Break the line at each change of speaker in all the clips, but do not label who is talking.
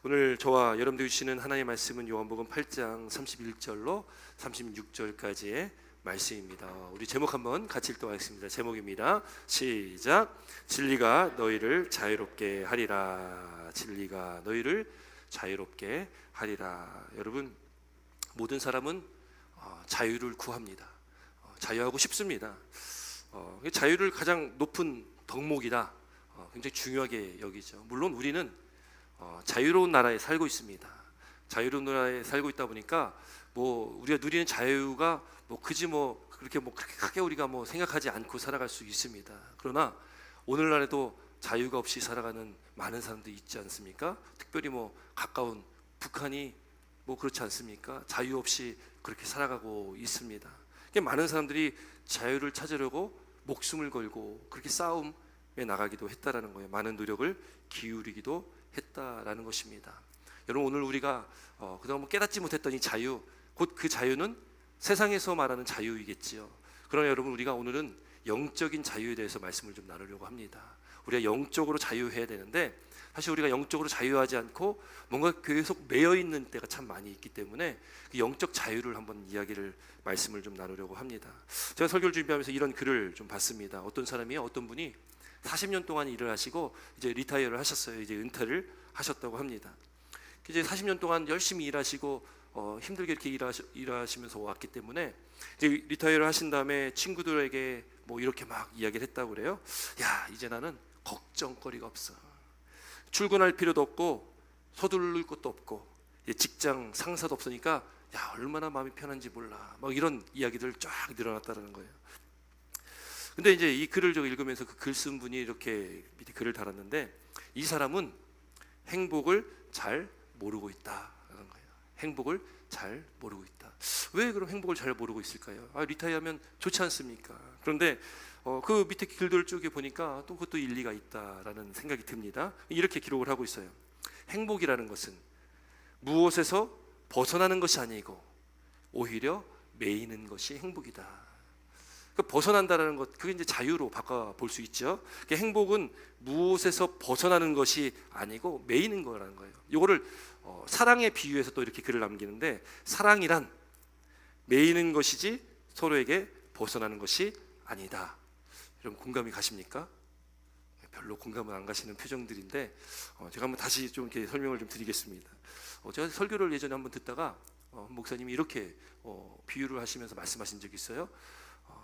오늘 저와 여러분들이 주시는 하나님의 말씀은 요한복음 8장 31절로 36절까지의 말씀입니다. 우리 제목 한번 같이 읽도록하겠습니다. 제목입니다. 시작. 진리가 너희를 자유롭게 하리라. 진리가 너희를 자유롭게 하리라. 여러분, 모든 사람은 자유를 구합니다. 자유하고 싶습니다. 자유를 가장 높은 덕목이다. 굉장히 중요하게 여기죠. 물론 우리는 자유로운 나라에 살고 있습니다. 자유로운 나라에 살고 있다 보니까 우리가 누리는 자유가 그렇게 크게 우리가 생각하지 않고 살아갈 수 있습니다. 그러나 오늘날에도 자유가 없이 살아가는 많은 사람들이 있지 않습니까? 특별히 가까운 북한이 그렇지 않습니까? 자유 없이 그렇게 살아가고 있습니다. 많은 사람들이 자유를 찾으려고 목숨을 걸고 그렇게 싸움에 나가기도 했다라는 거예요. 많은 노력을 기울이기도 했다라는 것입니다. 여러분, 오늘 우리가 그동안 깨닫지 못했던 이 자유, 곧 그 자유는 세상에서 말하는 자유이겠지요. 그러나 여러분, 우리가 오늘은 영적인 자유에 대해서 말씀을 좀 나누려고 합니다. 우리가 영적으로 자유해야 되는데 사실 우리가 영적으로 자유하지 않고 뭔가 계속 매여 있는 때가 참 많이 있기 때문에 그 영적 자유를 한번 말씀을 좀 나누려고 합니다. 제가 설교를 준비하면서 이런 글을 좀 봤습니다. 어떤 분이 40년 동안 일을 하시고 이제 리타이어를 하셨어요. 이제 은퇴를 하셨다고 합니다. 이제 40년 동안 열심히 일하시고 힘들게 이렇게 일하시면서 왔기 때문에 이제 리타이어를 하신 다음에 친구들에게 이렇게 막 이야기를 했다고 그래요. 야, 이제 나는 걱정거리가 없어. 출근할 필요도 없고 서둘릴 것도 없고 직장 상사도 없으니까 야, 얼마나 마음이 편한지 몰라. 이런 이야기들 쫙 늘어났다는 거예요. 근데 이제 이 글을 읽으면서 그 글 쓴 분이 이렇게 밑에 글을 달았는데, 이 사람은 행복을 잘 모르고 있다라는 거예요. 행복을 잘 모르고 있다. 왜 그럼 행복을 잘 모르고 있을까요? 리타이어하면 좋지 않습니까? 그런데 그 밑에 글들 쪽에 보니까 또 그것도 일리가 있다라는 생각이 듭니다. 이렇게 기록을 하고 있어요. 행복이라는 것은 무엇에서 벗어나는 것이 아니고 오히려 매이는 것이 행복이다. 벗어난다라는 것, 그게 이제 자유로 바꿔 볼 수 있죠. 행복은 무엇에서 벗어나는 것이 아니고 매이는 거라는 거예요. 이거를 사랑에 비유해서 또 이렇게 글을 남기는데, 사랑이란 매이는 것이지 서로에게 벗어나는 것이 아니다. 여러분, 공감이 가십니까? 별로 공감은 안 가시는 표정들인데 제가 한번 다시 좀 이렇게 설명을 좀 드리겠습니다. 제가 설교를 예전에 한번 듣다가 목사님이 이렇게 비유를 하시면서 말씀하신 적이 있어요.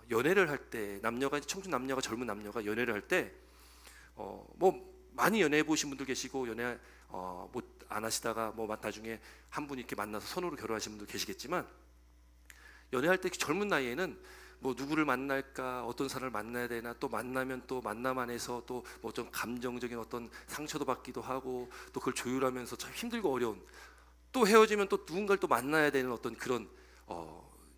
연애를 할 때 청춘 남녀가, 젊은 남녀가 연애를 할 때 많이 연애해 보신 분들 계시고, 연애 안 하시다가 나중에 한 분이 이렇게 만나서 선으로 결혼하신 분도 계시겠지만, 연애할 때 젊은 나이에는 누구를 만날까, 어떤 사람을 만나야 되나, 또 만나면 또 만남 안에서 또 좀 감정적인 어떤 상처도 받기도 하고, 또 그걸 조율하면서 참 힘들고 어려운, 또 헤어지면 또 누군가를 또 만나야 되는 어떤 그런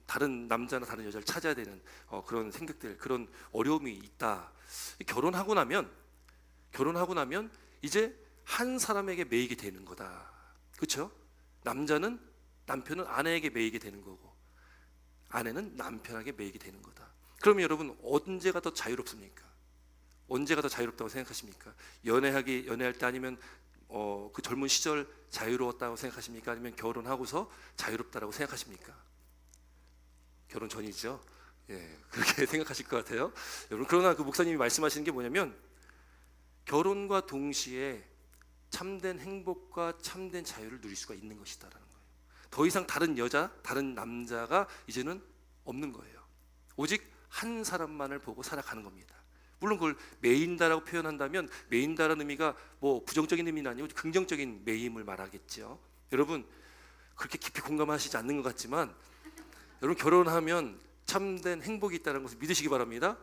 다른 남자나 다른 여자를 찾아야 되는 그런 생각들, 그런 어려움이 있다. 결혼하고 나면 이제 한 사람에게 매이게 되는 거다. 그렇죠? 남편은 아내에게 매이게 되는 거고, 아내는 남편에게 매이게 되는 거다. 그러면 여러분, 언제가 더 자유롭습니까? 언제가 더 자유롭다고 생각하십니까? 연애할 때, 아니면 그 젊은 시절 자유로웠다고 생각하십니까? 아니면 결혼하고서 자유롭다라고 생각하십니까? 결혼 전이죠. 그렇게 생각하실 것 같아요. 여러분, 그러나 그 목사님이 말씀하시는 게 뭐냐면, 결혼과 동시에 참된 행복과 참된 자유를 누릴 수가 있는 것이다라는 거예요. 더 이상 다른 여자, 다른 남자가 이제는 없는 거예요. 오직 한 사람만을 보고 살아가는 겁니다. 물론 그걸 매인다라고 표현한다면, 매인다라는 의미가 부정적인 의미는 아니고 긍정적인 매임을 말하겠죠. 여러분, 그렇게 깊이 공감하시지 않는 것 같지만, 여러분, 결혼하면 참된 행복이 있다는 것을 믿으시기 바랍니다.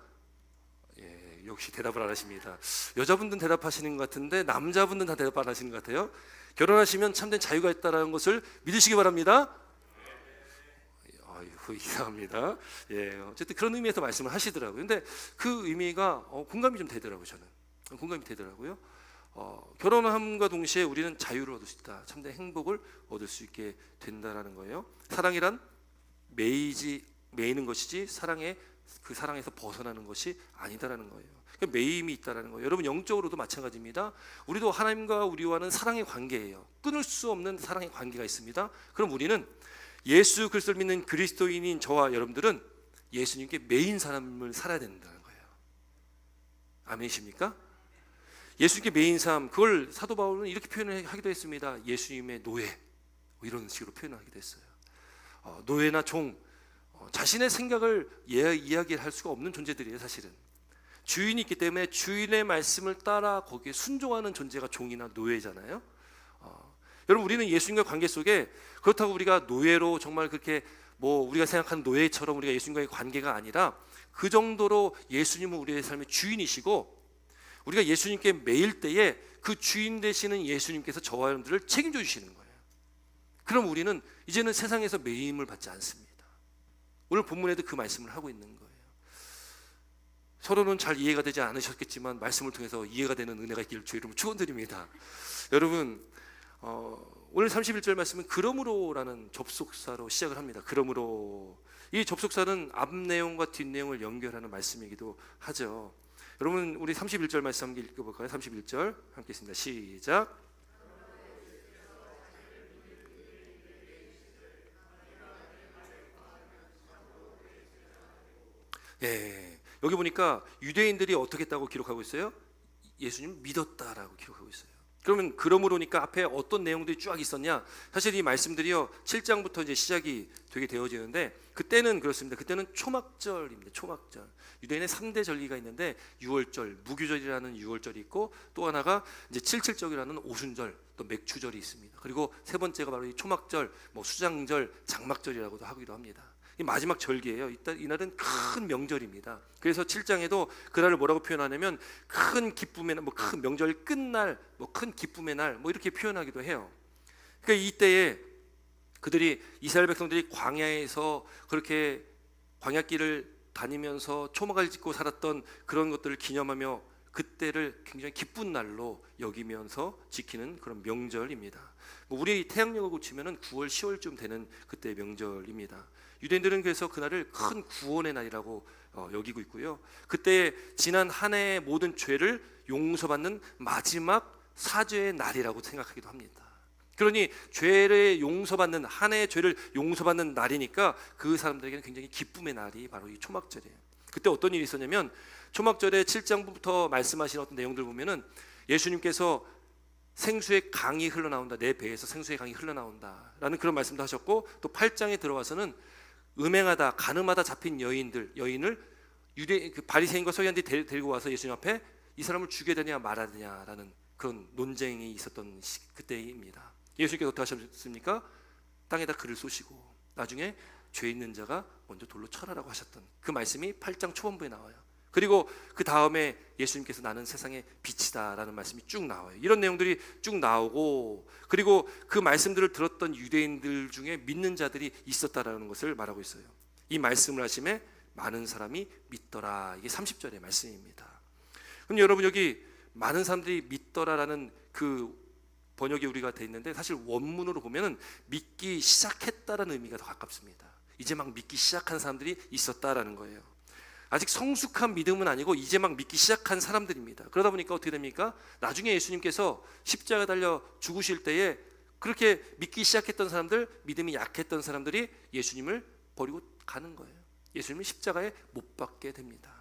역시 대답을 안 하십니다. 여자분들은 대답하시는 것 같은데 남자분들은 다 대답 안 하시는 것 같아요. 결혼하시면 참된 자유가 있다는 것을 믿으시기 바랍니다. 이상합니다. 어쨌든 그런 의미에서 말씀을 하시더라고요. 근데 그 의미가 공감이 좀 되더라고요. 저는 공감이 되더라고요. 결혼함과 동시에 우리는 자유를 얻을 수 있다. 참된 행복을 얻을 수 있게 된다라는 거예요. 사랑이란 매이는 것이지 그 사랑에서 벗어나는 것이 아니다라는 거예요. 그러니까 매임이 있다라는 거예요. 여러분 영적으로도 마찬가지입니다. 우리도 하나님과 우리와는 사랑의 관계예요. 끊을 수 없는 사랑의 관계가 있습니다. 그럼 우리는 예수 그리스도를 믿는 그리스도인인 저와 여러분들은 예수님께 매인 삶을 살아야 된다는 거예요. 아멘이십니까? 예수님께 매인 삶, 그걸 사도 바울은 이렇게 표현하기도 했습니다. 예수님의 노예, 뭐 이런 식으로 표현하기도 했어요. 노예나 종, 자신의 생각을 이야기할 수가 없는 존재들이에요. 사실은 주인이 있기 때문에 주인의 말씀을 따라 거기에 순종하는 존재가 종이나 노예잖아요. 여러분 우리는 예수님과 관계 속에 그렇다고 우리가 노예로 정말 그렇게 뭐 우리가 생각하는 노예처럼 우리가 예수님과의 관계가 아니라 그 정도로 예수님은 우리의 삶의 주인이시고 우리가 예수님께 매일 때에 그 주인 되시는 예수님께서 저와 여러분들을 책임져 주시는 거예요. 그럼 우리는 이제는 세상에서 매임을 받지 않습니다. 오늘 본문에도 그 말씀을 하고 있는 거예요. 서로는 잘 이해가 되지 않으셨겠지만 말씀을 통해서 이해가 되는 은혜가 있기를 주의 이름으로 축원드립니다. 여러분 오늘 31절 말씀은 그러므로라는 접속사로 시작을 합니다. 그러므로 이 접속사는 앞 내용과 뒷 내용을 연결하는 말씀이기도 하죠. 여러분 우리 31절 말씀 함께 읽어볼까요? 31절 함께 있습니다. 시작. 예, 여기 보니까 유대인들이 어떻게 했다고 기록하고 있어요? 예수님 믿었다라고 기록하고 있어요. 그러면 그러므로니까 앞에 어떤 내용들이 쫙 있었냐? 사실 이 말씀들이요 7장부터 이제 시작이 되게 되어지는데 그때는 그렇습니다. 그때는 초막절입니다. 초막절. 유대인의 3대 절기가 있는데 유월절, 무교절이라는 유월절이 있고 또 하나가 이제 칠칠절이라는 오순절, 또 맥추절이 있습니다. 그리고 세 번째가 바로 이 초막절, 뭐 수장절, 장막절이라고도 하기도 합니다. 이 마지막 절기예요. 이날은 큰 명절입니다. 그래서 7장에도 그날을 뭐라고 표현하냐면 큰 기쁨의 날, 뭐 큰 명절 끝날, 뭐 큰 기쁨의 날, 뭐 이렇게 표현하기도 해요. 그러니까 이때에 그들이 이스라엘 백성들이 광야에서 그렇게 광야길을 다니면서 초막을 짓고 살았던 그런 것들을 기념하며 그때를 굉장히 기쁜 날로 여기면서 지키는 그런 명절입니다. 뭐 우리 태양력을 고치면은 9월, 10월쯤 되는 그때 명절입니다. 유대인들은 그래서 그날을 큰 구원의 날이라고 여기고 있고요. 그때 지난 한 해의 모든 죄를 용서받는 마지막 사죄의 날이라고 생각하기도 합니다. 그러니 죄를 용서받는 한 해의 죄를 용서받는 날이니까 그 사람들에게는 굉장히 기쁨의 날이 바로 이 초막절이에요. 그때 어떤 일이 있었냐면 초막절에 7장부터 말씀하신 어떤 내용들 보면은 예수님께서 생수의 강이 흘러나온다, 내 배에서 생수의 강이 흘러나온다라는 그런 말씀도 하셨고 또 8장에 들어와서는 음행하다, 간음하다 잡힌 여인을 유대 그 바리새인과 서기관들이 데리고 와서 예수님 앞에 이 사람을 죽여야 되냐 말아야 되냐라는 그런 논쟁이 있었던 그때입니다. 예수님께서 어떻게 하셨습니까? 땅에다 글을 쏘시고 나중에 죄 있는 자가 먼저 돌로 쳐라라고 하셨던 그 말씀이 8장 초반부에 나와요. 그리고 그 다음에 예수님께서 나는 세상의 빛이다라는 말씀이 쭉 나와요. 이런 내용들이 쭉 나오고 그리고 그 말씀들을 들었던 유대인들 중에 믿는 자들이 있었다라는 것을 말하고 있어요. 이 말씀을 하심에 많은 사람이 믿더라. 이게 30절의 말씀입니다. 그럼 여러분 여기 많은 사람들이 믿더라라는 그 번역이 우리가 돼 있는데 사실 원문으로 보면은 믿기 시작했다라는 의미가 더 가깝습니다. 이제 막 믿기 시작한 사람들이 있었다라는 거예요. 아직 성숙한 믿음은 아니고 이제 막 믿기 시작한 사람들입니다. 그러다 보니까 어떻게 됩니까? 나중에 예수님께서 십자가에 달려 죽으실 때에 그렇게 믿기 시작했던 사람들, 믿음이 약했던 사람들이 예수님을 버리고 가는 거예요. 예수님을 십자가에 못 박게 됩니다.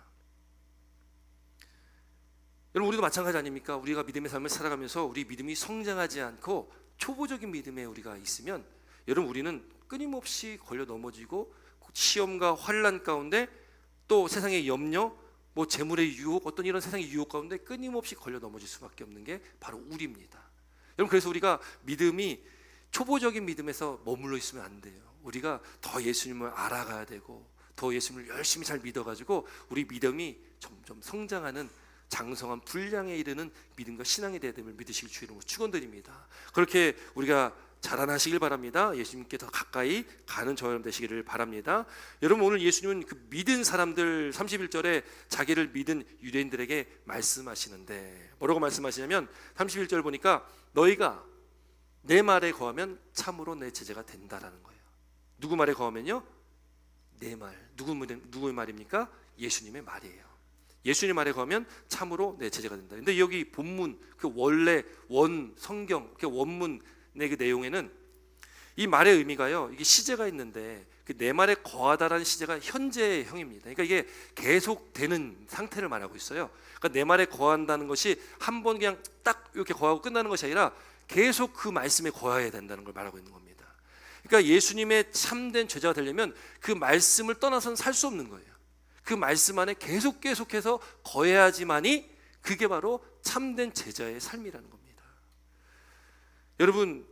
여러분 우리도 마찬가지 아닙니까? 우리가 믿음의 삶을 살아가면서 우리 믿음이 성장하지 않고 초보적인 믿음에 우리가 있으면 여러분 우리는 끊임없이 걸려 넘어지고 시험과 환난 가운데 또 세상의 염려, 뭐 재물의 유혹, 어떤 이런 세상의 유혹 가운데 끊임없이 걸려 넘어질 수밖에 없는 게 바로 우리입니다. 여러분 그래서 우리가 믿음이 초보적인 믿음에서 머물러 있으면 안 돼요. 우리가 더 예수님을 알아가야 되고 더 예수님을 열심히 잘 믿어가지고 우리 믿음이 점점 성장하는 장성한 분량에 이르는 믿음과 신앙이 되야 됨을 믿으실 주 이름으로 축원드립니다. 그렇게 우리가 자라나시길 바랍니다. 예수님께 더 가까이 가는 저여러분 되시기를 바랍니다. 여러분 오늘 예수님은 그 믿은 사람들 31절에 자기를 믿은 유대인들에게 말씀하시는데 뭐라고 말씀하시냐면 31절 보니까 너희가 내 말에 거하면 참으로 내 제자가 된다라는 거예요. 누구 말에 거하면요? 내 말. 누구의 말입니까? 예수님의 말이에요. 예수님 아래 거하면 참으로 내 제자가 된다. 근데 여기 본문 그 원래 성경 그 원문 내 그 내용에는 이 말의 의미가요, 이게 시제가 있는데 그 내 말에 거하다라는 시제가 현재형입니다. 그러니까 이게 계속되는 상태를 말하고 있어요. 그러니까 내 말에 거한다는 것이 한 번 그냥 딱 이렇게 거하고 끝나는 것이 아니라 계속 그 말씀에 거해야 된다는 걸 말하고 있는 겁니다. 그러니까 예수님의 참된 제자가 되려면 그 말씀을 떠나서는 살 수 없는 거예요. 그 말씀 안에 계속해서 거해야지만이 그게 바로 참된 제자의 삶이라는 겁니다. 여러분,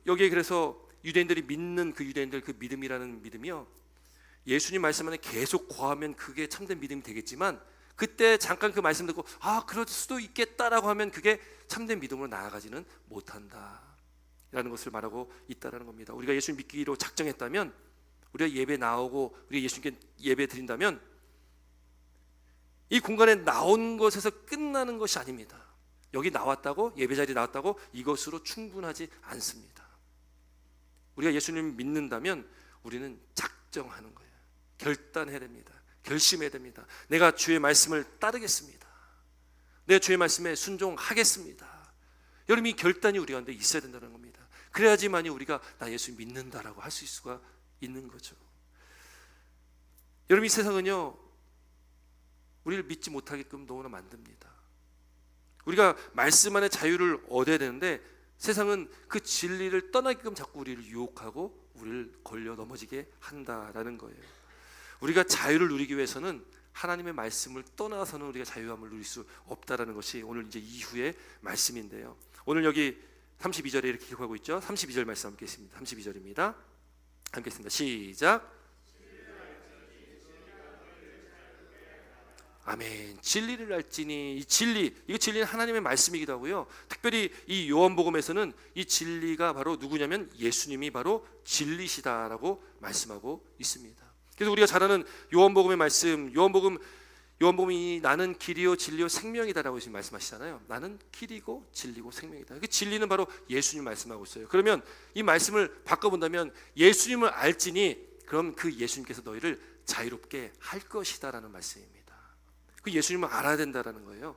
여기에 그래서 유대인들이 믿는 그 유대인들 그 믿음이라는 믿음이요, 예수님 말씀 안에 계속 거하면 그게 참된 믿음이 되겠지만, 그때 잠깐 그 말씀 듣고 그럴 수도 있겠다라고 하면 그게 참된 믿음으로 나아가지는 못한다 라는 것을 말하고 있다는 겁니다. 우리가 예수님 믿기로 작정했다면, 우리가 예배 나오고 우리가 예수님께 예배 드린다면 이 공간에 나온 것에서 끝나는 것이 아닙니다. 여기 나왔다고, 예배 자리에 나왔다고 이것으로 충분하지 않습니다. 우리가 예수님 믿는다면 우리는 작정하는 거예요. 결단해야 됩니다. 결심해야 됩니다. 내가 주의 말씀을 따르겠습니다. 내가 주의 말씀에 순종하겠습니다. 여러분, 이 결단이 우리 가운데 있어야 된다는 겁니다. 그래야지만이 우리가 나 예수 믿는다라고 할 수가 있는 거죠. 여러분, 이 세상은요, 우리를 믿지 못하게끔 너무나 만듭니다. 우리가 말씀 안에 자유를 얻어야 되는데 세상은 그 진리를 떠나게끔 자꾸 우리를 유혹하고 우리를 걸려 넘어지게 한다라는 거예요. 우리가 자유를 누리기 위해서는 하나님의 말씀을 떠나서는 우리가 자유함을 누릴 수 없다라는 것이 오늘 이제 이후의 말씀인데요. 오늘 여기 32절에 이렇게 기록하고 있죠. 32절 말씀 함께 있습니다. 32절입니다. 함께 있습니다. 시작. 아멘. 진리를 알지니, 이 진리, 이거 진리는 하나님의 말씀이기도 하고요, 특별히 이 요한복음에서는 이 진리가 바로 누구냐면 예수님이 바로 진리시다라고 말씀하고 있습니다. 그래서 우리가 잘 아는 요한복음의 말씀, 요한복음이 나는 길이요 진리요 생명이다라고 지금 말씀하시잖아요. 나는 길이고 진리고 생명이다. 그 진리는 바로 예수님 말씀하고 있어요. 그러면 이 말씀을 바꿔본다면 예수님을 알지니, 그럼 그 예수님께서 너희를 자유롭게 할 것이다라는 말씀입니다. 그 예수님을 알아야 된다라는 거예요.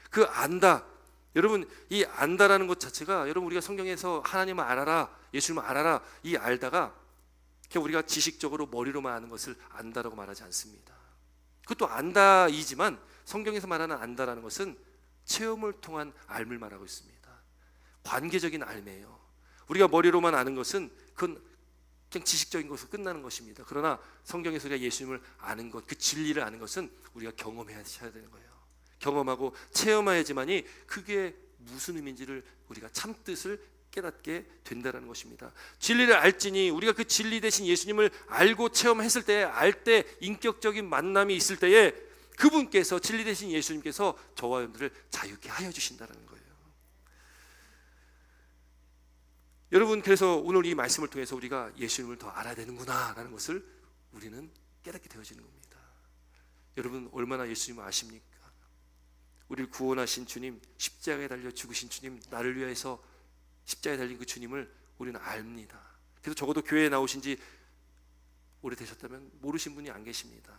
그 안다, 여러분, 이 안다라는 것 자체가, 여러분, 우리가 성경에서 하나님을 알아라, 예수님을 알아라, 이 알다가 그냥 우리가 지식적으로 머리로만 아는 것을 안다라고 말하지 않습니다. 그것도 안다이지만 성경에서 말하는 안다라는 것은 체험을 통한 알을 말하고 있습니다. 관계적인 알매예요. 우리가 머리로만 아는 것은 그건 그냥 지식적인 것으로 끝나는 것입니다. 그러나 성경에서 우리가 예수님을 아는 것, 그 진리를 아는 것은 우리가 경험해야 되는 거예요. 경험하고 체험해야지만이 그게 무슨 의미인지를 우리가 참뜻을 깨닫게 된다는 것입니다. 진리를 알지니, 우리가 그 진리 대신 예수님을 알고 체험했을 때, 알 때 인격적인 만남이 있을 때에 그분께서, 진리 대신 예수님께서 저와 여러분들을 자유케 하여 주신다는 거예요. 여러분, 그래서 오늘 이 말씀을 통해서 우리가 예수님을 더 알아야 되는구나 라는 것을 우리는 깨닫게 되어지는 겁니다. 여러분, 얼마나 예수님을 아십니까? 우리를 구원하신 주님, 십자가에 달려 죽으신 주님, 나를 위해서 십자가에 달린 그 주님을 우리는 압니다. 그래서 적어도 교회에 나오신 지 오래되셨다면 모르신 분이 안 계십니다.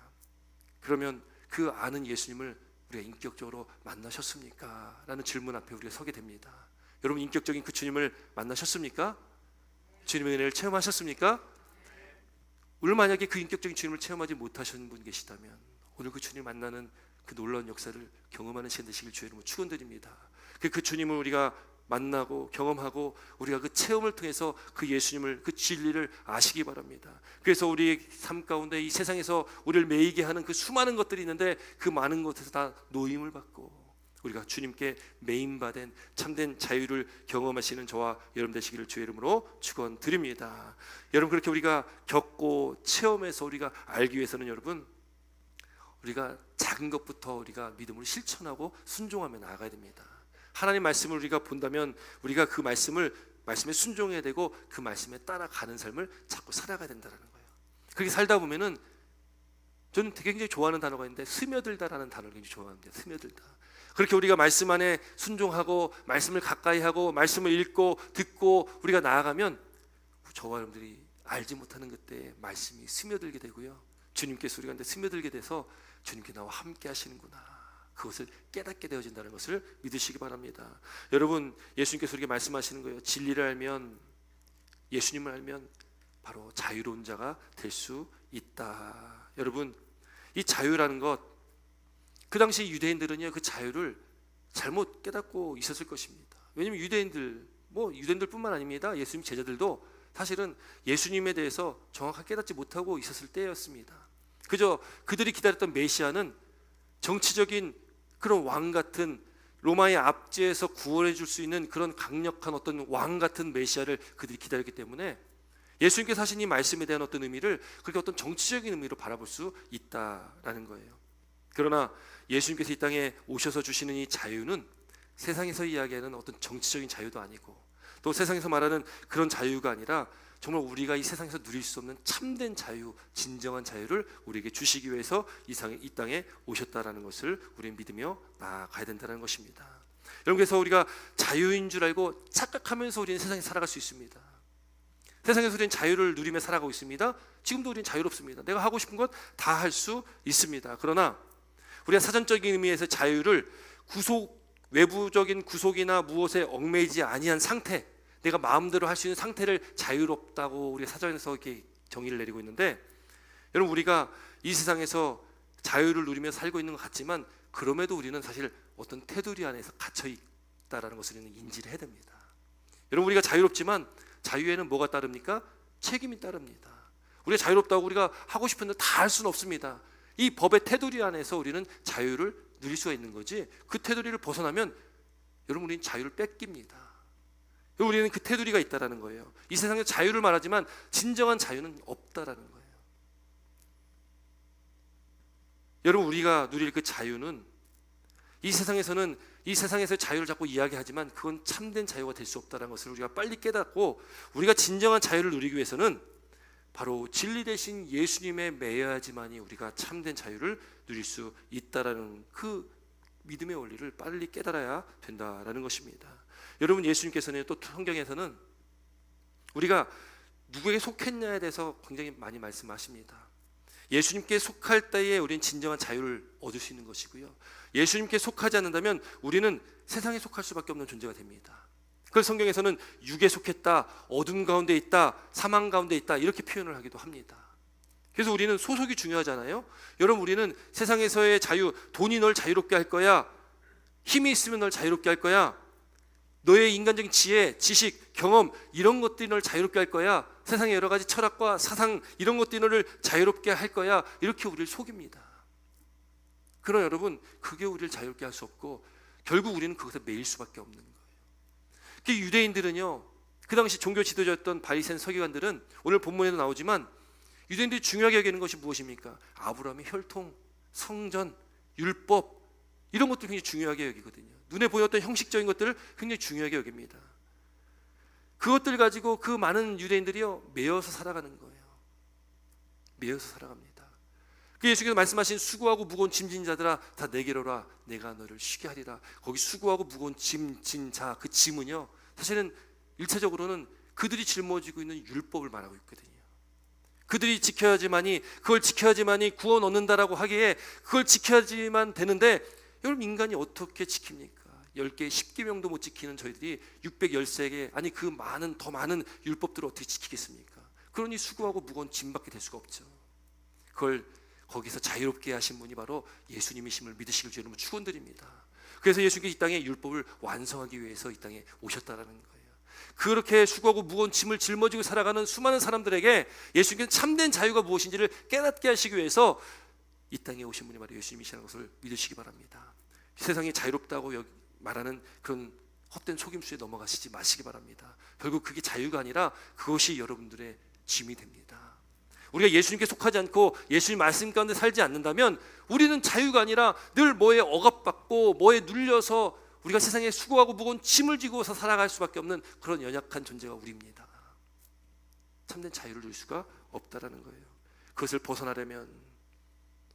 그러면 그 아는 예수님을 우리가 인격적으로 만나셨습니까? 라는 질문 앞에 우리가 서게 됩니다. 여러분, 인격적인 그 주님을 만나셨습니까? 주님의 은혜를 체험하셨습니까? 오늘 만약에 그 인격적인 주님을 체험하지 못하신 분 계시다면 오늘 그 주님 만나는 그 놀라운 역사를 경험하는 시간 되시길 주의 이름으로 축원드립니다. 그 주님을 우리가 만나고 경험하고 우리가 그 체험을 통해서 그 예수님을, 그 진리를 아시기 바랍니다. 그래서 우리의 삶 가운데 이 세상에서 우리를 매이게 하는 그 수많은 것들이 있는데 그 많은 것에서 다 노임을 받고 우리가 주님께 매임받은 참된 자유를 경험하시는 저와 여러분 되시기를 주의 이름으로 축원드립니다. 여러분, 그렇게 우리가 겪고 체험해서 우리가 알기 위해서는 여러분, 우리가 작은 것부터 우리가 믿음으로 실천하고 순종하며 나아가야 됩니다. 하나님 말씀을 우리가 본다면 우리가 그 말씀에 순종해야 되고 그 말씀에 따라가는 삶을 자꾸 살아가야 된다는 거예요. 그렇게 살다 보면은, 저는 굉장히 좋아하는 단어가 있는데 스며들다라는 단어를 굉장히 좋아합니다. 스며들다. 그렇게 우리가 말씀 안에 순종하고 말씀을 가까이 하고 말씀을 읽고 듣고 우리가 나아가면 저와 여러분들이 알지 못하는 그때 말씀이 스며들게 되고요, 주님께서 우리가 스며들게 돼서 주님께 나와 함께 하시는구나, 그것을 깨닫게 되어진다는 것을 믿으시기 바랍니다. 여러분, 예수님께서 우리에게 말씀하시는 거예요. 진리를 알면, 예수님을 알면 바로 자유로운 자가 될 수 있다. 여러분, 이 자유라는 것, 그 당시 유대인들은요, 그 자유를 잘못 깨닫고 있었을 것입니다. 왜냐하면 유대인들뿐만 아닙니다. 예수님 제자들도 사실은 예수님에 대해서 정확하게 깨닫지 못하고 있었을 때였습니다. 그저 그들이 기다렸던 메시아는 정치적인 그런 왕 같은, 로마의 압제에서 구원해 줄 수 있는 그런 강력한 어떤 왕 같은 메시아를 그들이 기다렸기 때문에 예수님께서 하신 이 말씀에 대한 어떤 의미를 그렇게 어떤 정치적인 의미로 바라볼 수 있다라는 거예요. 그러나 예수님께서 이 땅에 오셔서 주시는 이 자유는 세상에서 이야기하는 어떤 정치적인 자유도 아니고, 또 세상에서 말하는 그런 자유가 아니라 정말 우리가 이 세상에서 누릴 수 없는 참된 자유, 진정한 자유를 우리에게 주시기 위해서 이 땅에 오셨다라는 것을 우리는 믿으며 나아가야 된다는 것입니다. 여러분, 그래서 우리가 자유인 줄 알고 착각하면서 우리는 세상에 살아갈 수 있습니다. 세상에서 우리는 자유를 누리며 살아가고 있습니다. 지금도 우리는 자유롭습니다. 내가 하고 싶은 것 다 할 수 있습니다. 그러나 우리가 사전적인 의미에서 자유를 외부적인 구속이나 무엇에 얽매이지 아니한 상태, 내가 마음대로 할 수 있는 상태를 자유롭다고 우리가 사전에서 이렇게 정의를 내리고 있는데, 여러분, 우리가 이 세상에서 자유를 누리며 살고 있는 것 같지만 그럼에도 우리는 사실 어떤 테두리 안에서 갇혀 있다라는 것을 우리는 인지를 해야 됩니다. 여러분, 우리가 자유롭지만 자유에는 뭐가 따릅니까? 책임이 따릅니다. 우리가 자유롭다고 우리가 하고 싶은 데 다 할 수는 없습니다. 이 법의 테두리 안에서 우리는 자유를 누릴 수가 있는 거지, 그 테두리를 벗어나면 여러분, 우리는 자유를 뺏깁니다. 우리는 그 테두리가 있다라는 거예요. 이 세상에 자유를 말하지만 진정한 자유는 없다라는 거예요. 여러분, 우리가 누릴 그 자유는 이 세상에서 자유를 자꾸 이야기하지만 그건 참된 자유가 될 수 없다는 것을 우리가 빨리 깨닫고, 우리가 진정한 자유를 누리기 위해서는 바로 진리 대신 예수님에 매여야지만이 우리가 참된 자유를 누릴 수 있다라는 그 믿음의 원리를 빨리 깨달아야 된다라는 것입니다. 여러분, 예수님께서는 또 성경에서는 우리가 누구에게 속했냐에 대해서 굉장히 많이 말씀하십니다. 예수님께 속할 때에 우리는 진정한 자유를 얻을 수 있는 것이고요, 예수님께 속하지 않는다면 우리는 세상에 속할 수밖에 없는 존재가 됩니다. 그래서 성경에서는 육에 속했다, 어둠 가운데 있다, 사망 가운데 있다, 이렇게 표현을 하기도 합니다. 그래서 우리는 소속이 중요하잖아요. 여러분, 우리는 세상에서의 자유, 돈이 널 자유롭게 할 거야, 힘이 있으면 널 자유롭게 할 거야, 너의 인간적인 지혜, 지식, 경험, 이런 것들이 널 자유롭게 할 거야, 세상의 여러 가지 철학과 사상, 이런 것들이 너를 자유롭게 할 거야, 이렇게 우리를 속입니다. 그러나 여러분, 그게 우리를 자유롭게 할 수 없고 결국 우리는 그것에 매일 수밖에 없는 거예요. 그 유대인들은요, 그 당시 종교 지도자였던 바리새인 서기관들은 오늘 본문에도 나오지만 유대인들이 중요하게 여기는 것이 무엇입니까? 아브라함의 혈통, 성전, 율법, 이런 것들 굉장히 중요하게 여기거든요. 눈에 보였던 형식적인 것들을 굉장히 중요하게 여깁니다. 그것들 가지고 그 많은 유대인들이요, 매여서 살아가는 거예요. 매여서 살아갑니다. 그 예수께서 말씀하신 수고하고 무거운 짐진 자들아 다 내게로 오라, 내가 너를 쉬게 하리라. 거기 수고하고 무거운 짐진 자, 그 짐은요, 사실은 일차적으로는 그들이 짊어지고 있는 율법을 말하고 있거든요. 그들이 지켜야지만이, 그걸 지켜야지만이 구원 얻는다라고 하기에 그걸 지켜야지만 되는데, 여러분, 인간이 어떻게 지킵니까? 10개, 10계명도 못 지키는 저희들이 613개, 아니 그 많은, 더 많은 율법들을 어떻게 지키겠습니까? 그러니 수고하고 무거운 짐밖에 될 수가 없죠. 그걸 거기서 자유롭게 하신 분이 바로 예수님이심을 믿으시길 주님은 축원드립니다. 그래서 예수님께서 이 땅에 율법을 완성하기 위해서 이 땅에 오셨다라는 거예요. 그렇게 수고하고 무거운 짐을 짊어지고 살아가는 수많은 사람들에게 예수님께서 참된 자유가 무엇인지를 깨닫게 하시기 위해서 이 땅에 오신 분이 바로 예수님이시라는 것을 믿으시기 바랍니다. 세상이 자유롭다고 말하는 그런 헛된 속임수에 넘어가시지 마시기 바랍니다. 결국 그게 자유가 아니라 그것이 여러분들의 짐이 됩니다. 우리가 예수님께 속하지 않고 예수님 말씀 가운데 살지 않는다면 우리는 자유가 아니라 늘 뭐에 억압받고 뭐에 눌려서 우리가 세상에 수고하고 무거운 짐을 지고서 살아갈 수밖에 없는 그런 연약한 존재가 우리입니다. 참된 자유를 누릴 수가 없다라는 거예요. 그것을 벗어나려면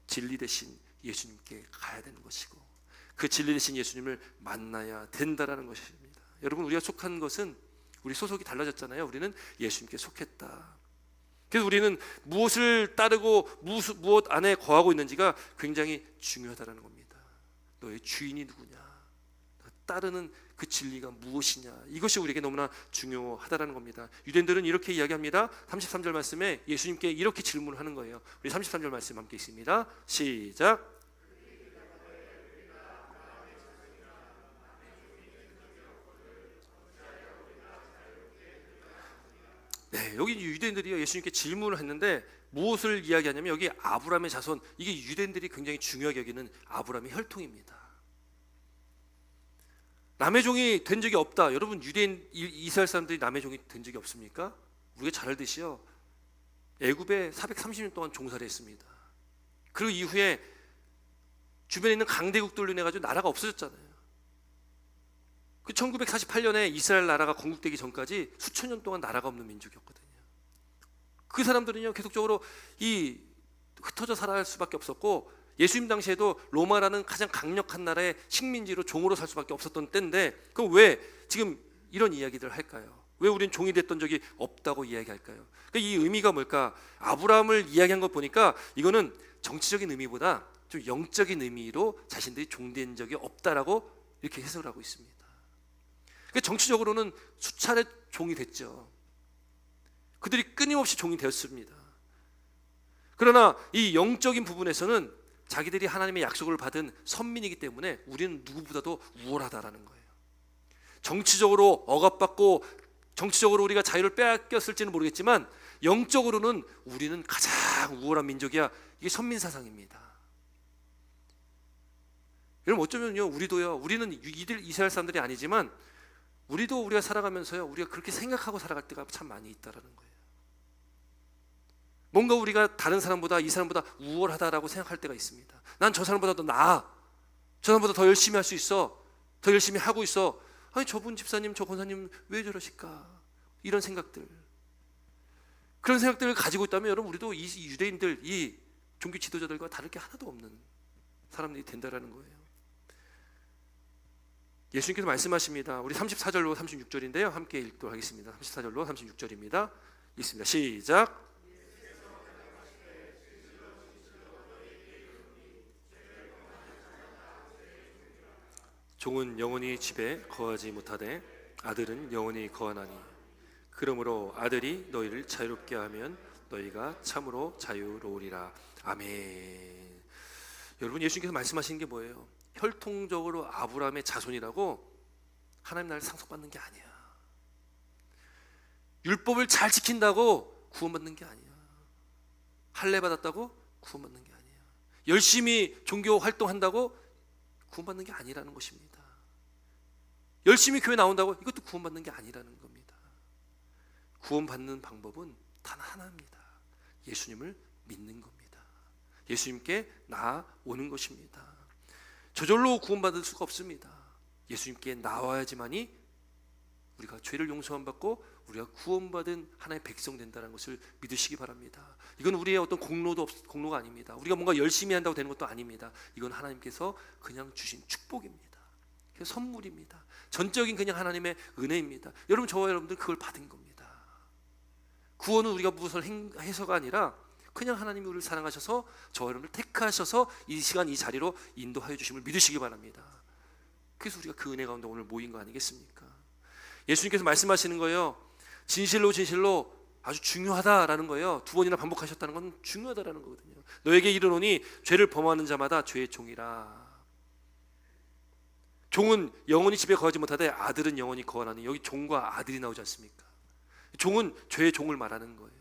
진리 대신 예수님께 가야 되는 것이고, 그 진리 대신 예수님을 만나야 된다라는 것입니다. 여러분, 우리가 속한 것은, 우리 소속이 달라졌잖아요. 우리는 예수님께 속했다. 그래서 우리는 무엇을 따르고 무엇 안에 거하고 있는지가 굉장히 중요하다는 겁니다. 너의 주인이 누구냐? 따르는 그 진리가 무엇이냐? 이것이 우리에게 너무나 중요하다라는 겁니다. 유대인들은 이렇게 이야기합니다. 33절 말씀에 예수님께 이렇게 질문을 하는 거예요. 우리 33절 말씀 함께 있습니다. 시작. 네, 여기 유대인들이 예수님께 질문을 했는데 무엇을 이야기하냐면 여기 아브라함의 자손, 이게 유대인들이 굉장히 중요하게 여기는 아브라함의 혈통입니다. 남의 종이 된 적이 없다. 여러분 유대인 이스라엘 사람들이 남의 종이 된 적이 없습니까? 우리가 잘 알듯이요. 애굽에 430년 동안 종살이 했습니다. 그리고 이후에 주변에 있는 강대국들로 인해 가지고 나라가 없어졌잖아요. 그 1948년에 이스라엘 나라가 건국되기 전까지 수천 년 동안 나라가 없는 민족이었거든요. 그 사람들은요 계속적으로 이 흩어져 살아갈 수밖에 없었고, 예수님 당시에도 로마라는 가장 강력한 나라의 식민지로 종으로 살 수밖에 없었던 때인데, 그럼 왜 지금 이런 이야기들을 할까요? 왜 우리는 종이 됐던 적이 없다고 이야기할까요? 그러니까 이 의미가 뭘까? 아브라함을 이야기한 것 보니까 이거는 정치적인 의미보다 좀 영적인 의미로 자신들이 종된 적이 없다라고 이렇게 해석을 하고 있습니다. 그러니까 정치적으로는 수차례 종이 됐죠. 그들이 끊임없이 종이 되었습니다. 그러나 이 영적인 부분에서는 자기들이 하나님의 약속을 받은 선민이기 때문에 우리는 누구보다도 우월하다라는 거예요. 정치적으로 억압받고 정치적으로 우리가 자유를 빼앗겼을지는 모르겠지만 영적으로는 우리는 가장 우월한 민족이야. 이게 선민사상입니다. 여러분 어쩌면요 우리도요, 우리는 이들 이스라엘 사람들이 아니지만 우리도 우리가 살아가면서요 우리가 그렇게 생각하고 살아갈 때가 참 많이 있다라는 거예요. 뭔가 우리가 다른 사람보다 이 사람보다 우월하다라고 생각할 때가 있습니다. 난 저 사람보다 더 나아, 저 사람보다 더 열심히 할 수 있어, 더 열심히 하고 있어. 아니 저분 집사님 저 권사님 왜 저러실까, 이런 생각들, 그런 생각들을 가지고 있다면 여러분 우리도 이 유대인들, 이 종교 지도자들과 다를 게 하나도 없는 사람들이 된다라는 거예요. 예수님께서 말씀하십니다. 우리 34절로 36절인데요 함께 읽도록 하겠습니다. 34절로 36절입니다. 읽습니다. 시작. 종은 영원히 집에 거하지 못하되 아들은 영원히 거하나니 그러므로 아들이 너희를 자유롭게 하면 너희가 참으로 자유로우리라. 아멘. 여러분 예수님께서 말씀하시는 게 뭐예요? 혈통적으로 아브라함의 자손이라고 하나님 나라를 상속받는 게 아니야. 율법을 잘 지킨다고 구원받는 게 아니야. 할례 받았다고 구원받는 게 아니야. 열심히 종교 활동한다고 구원받는 게 아니라는 것입니다. 열심히 교회 나온다고 이것도 구원받는 게 아니라는 겁니다. 구원받는 방법은 단 하나입니다. 예수님을 믿는 겁니다. 예수님께 나아오는 것입니다. 저절로 구원받을 수가 없습니다. 예수님께 나와야지만이 우리가 죄를 용서함 받고 우리가 구원받은 하나님의 백성 된다는 것을 믿으시기 바랍니다. 이건 우리의 어떤 공로가 아닙니다. 우리가 뭔가 열심히 한다고 되는 것도 아닙니다. 이건 하나님께서 그냥 주신 축복입니다. 선물입니다. 전적인 그냥 하나님의 은혜입니다. 여러분 저와 여러분들 그걸 받은 겁니다. 구원은 우리가 무엇을 해서가 아니라 그냥 하나님이 우리를 사랑하셔서 저와 여러분을 택하셔서 이 시간 이 자리로 인도하여 주심을 믿으시기 바랍니다. 그래서 우리가 그 은혜 가운데 오늘 모인 거 아니겠습니까? 예수님께서 말씀하시는 거예요. 진실로 진실로 아주 중요하다라는 거예요. 2번이나 반복하셨다는 건 중요하다라는 거거든요. 너에게 이르노니 죄를 범하는 자마다 죄의 종이라. 종은 영원히 집에 거하지 못하되 아들은 영원히 거하나니, 여기 종과 아들이 나오지 않습니까? 종은 죄의 종을 말하는 거예요.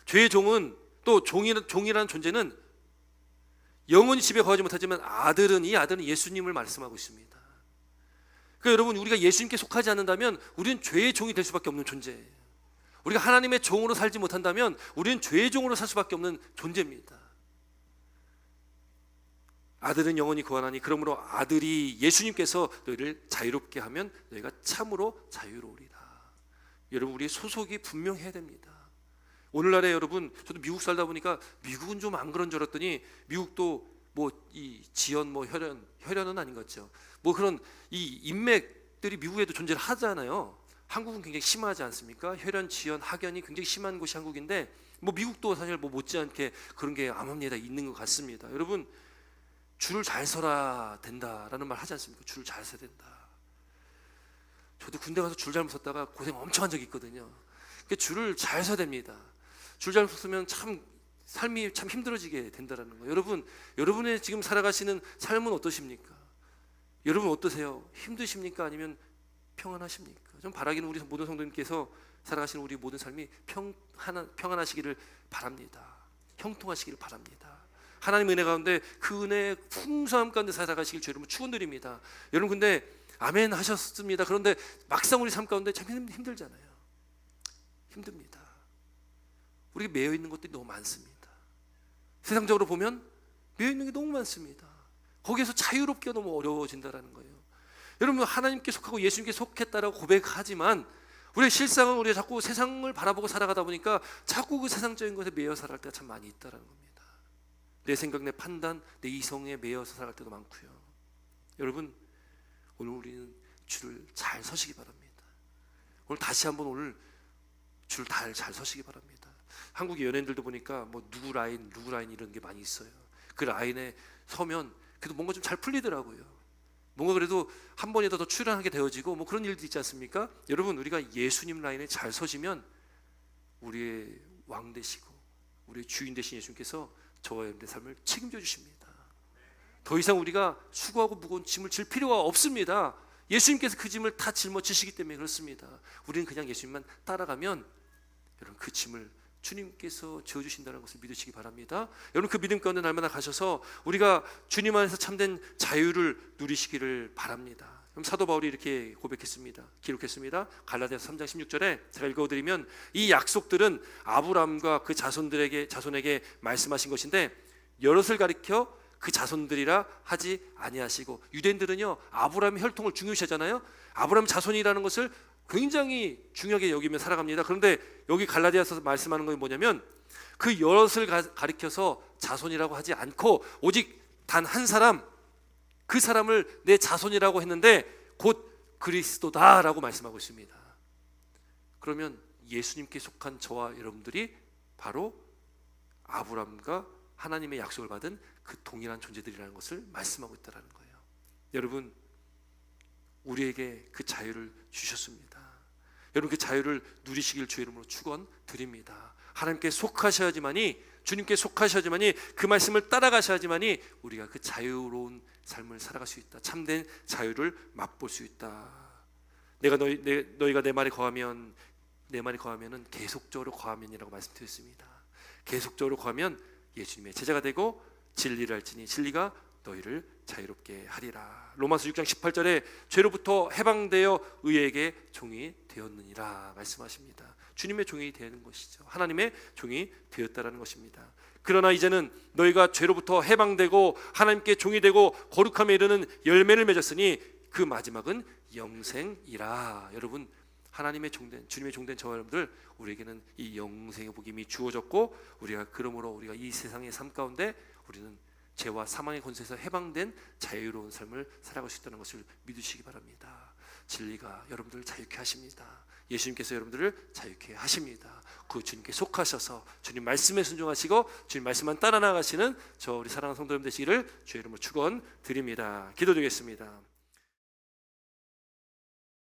죄의 종은 또 종이라는 존재는 영원히 집에 거하지 못하지만 이 아들은 예수님을 말씀하고 있습니다. 그러니까 여러분 우리가 예수님께 속하지 않는다면 우리는 죄의 종이 될 수밖에 없는 존재예요. 우리가 하나님의 종으로 살지 못한다면 우리는 죄의 종으로 살 수밖에 없는 존재입니다. 아들은 영원히 거하나니 그러므로 아들이 예수님께서 너희를 자유롭게 하면 너희가 참으로 자유로우리라. 여러분 우리의 소속이 분명해야 됩니다. 오늘날에 여러분 저도 미국 살다 보니까 미국은 좀 안 그런 줄 알았더니 미국도 뭐 이 지연 뭐 혈연은 아닌 것 같죠. 뭐 그런 이 인맥들이 미국에도 존재를 하잖아요. 한국은 굉장히 심하지 않습니까? 혈연, 지연, 학연이 굉장히 심한 곳이 한국인데 뭐 미국도 사실 뭐 못지않게 그런 게 암암리에 다 있는 것 같습니다. 여러분 줄을 잘 서라 된다라는 말 하지 않습니까? 줄을 잘 서야 된다. 저도 군대 가서 줄 잘못 섰다가 고생 엄청 한 적이 있거든요. 그러니까 줄을 잘 서야 됩니다. 줄 잘못 섰으면 참 삶이 참 힘들어지게 된다라는 거예요. 여러분, 여러분의 지금 살아가시는 삶은 어떠십니까? 여러분 어떠세요? 힘드십니까? 아니면 평안하십니까? 좀 바라기는 우리 모든 성도님께서 살아가시는 우리 모든 삶이 평안하시기를 바랍니다. 형통하시기를 바랍니다. 하나님 은혜 가운데 그 은혜 풍성함 가운데 살아가시길 주 여러분 축원드립니다. 여러분 근데 아멘 하셨습니다. 그런데 막상 우리 삶 가운데 참 힘들잖아요. 힘듭니다. 우리가 매여 있는 것들이 너무 많습니다. 세상적으로 보면 매여 있는 게 너무 많습니다. 거기에서 자유롭기가 너무 어려워진다는 거예요. 여러분 하나님께 속하고 예수님께 속했다라고 고백하지만 우리의 실상은 우리가 자꾸 세상을 바라보고 살아가다 보니까 자꾸 그 세상적인 것에 매여 살아갈 때가 참 많이 있다는 겁니다. 내 생각, 내 판단, 내 이성에 매여서 살아갈 때도 많고요. 여러분 오늘 우리는 줄을 잘 서시기 바랍니다. 오늘 다시 한번 오늘 줄 잘 서시기 바랍니다. 한국의 연예인들도 보니까 뭐 누구 라인 이런 게 많이 있어요. 그 라인에 서면 그래도 뭔가 좀 잘 풀리더라고요. 뭔가 그래도 한 번이라도 더 출연하게 되어지고 뭐 그런 일도 있지 않습니까? 여러분 우리가 예수님 라인에 잘 서시면 우리의 왕 되시고 우리의 주인 되신 예수님께서 저와 여러분의 삶을 책임져 주십니다. 더 이상 우리가 수고하고 무거운 짐을 질 필요가 없습니다. 예수님께서 그 짐을 다 짊어지시기 때문에 그렇습니다. 우리는 그냥 예수님만 따라가면 여러분 그 짐을 주님께서 지어주신다는 것을 믿으시기 바랍니다. 여러분 그 믿음 가운데 날마다 가셔서 우리가 주님 안에서 참된 자유를 누리시기를 바랍니다. 그럼 사도 바울이 이렇게 고백했습니다. 기록했습니다. 갈라디아서 3장 16절에 제가 읽어드리면 이 약속들은 아브라함과 그 자손에게 말씀하신 것인데 여럿을 가리켜 그 자손들이라 하지 아니하시고 유대인들은요 아브라함의 혈통을 중요시하잖아요. 아브라함 자손이라는 것을 굉장히 중요하게 여기며 살아갑니다. 그런데 여기 갈라디아서 말씀하는 건 뭐냐면 그 여럿을 가리켜서 자손이라고 하지 않고 오직 단 한 사람 그 사람을 내 자손이라고 했는데 곧 그리스도다라고 말씀하고 있습니다. 그러면 예수님께 속한 저와 여러분들이 바로 아브라함과 하나님의 약속을 받은 그 동일한 존재들이라는 것을 말씀하고 있다는 거예요. 여러분 우리에게 그 자유를 주셨습니다. 여러분 그 자유를 누리시길 주의 이름으로 축원드립니다. 하나님께 속하셔야지만이 주님께 속하셔야지만이 그 말씀을 따라가셔야지만이 우리가 그 자유로운 삶을 살아갈 수 있다. 참된 자유를 맛볼 수 있다. 너희가 내 말에 거하면 내 말에 거하면은 계속적으로 거하면이라고 말씀드렸습니다. 계속적으로 거하면 예수님의 제자가 되고 진리를 알지니 진리가 너희를 자유롭게 하리라. 로마서 6장 18절에 죄로부터 해방되어 의에게 종이 되었느니라 말씀하십니다. 주님의 종이 되는 것이죠. 하나님의 종이 되었다라는 것입니다. 그러나 이제는 너희가 죄로부터 해방되고 하나님께 종이 되고 거룩함에 이르는 열매를 맺었으니 그 마지막은 영생이라. 여러분 하나님의 종된 주님의 종된 저와 여러분들 우리에게는 이 영생의 복임이 주어졌고 우리가 그러므로 우리가 이 세상의 삶 가운데 우리는 죄와 사망의 권세에서 해방된 자유로운 삶을 살아갈 수 있다는 것을 믿으시기 바랍니다. 진리가 여러분들을 자유케 하십니다. 예수님께서 여러분들을 자유케 하십니다. 그 주님께 속하셔서 주님 말씀에 순종하시고 주님 말씀만 따라 나가시는 저 우리 사랑하는 성도 여러분 되시기를 주의 이름으로 축원드립니다. 기도드리겠습니다.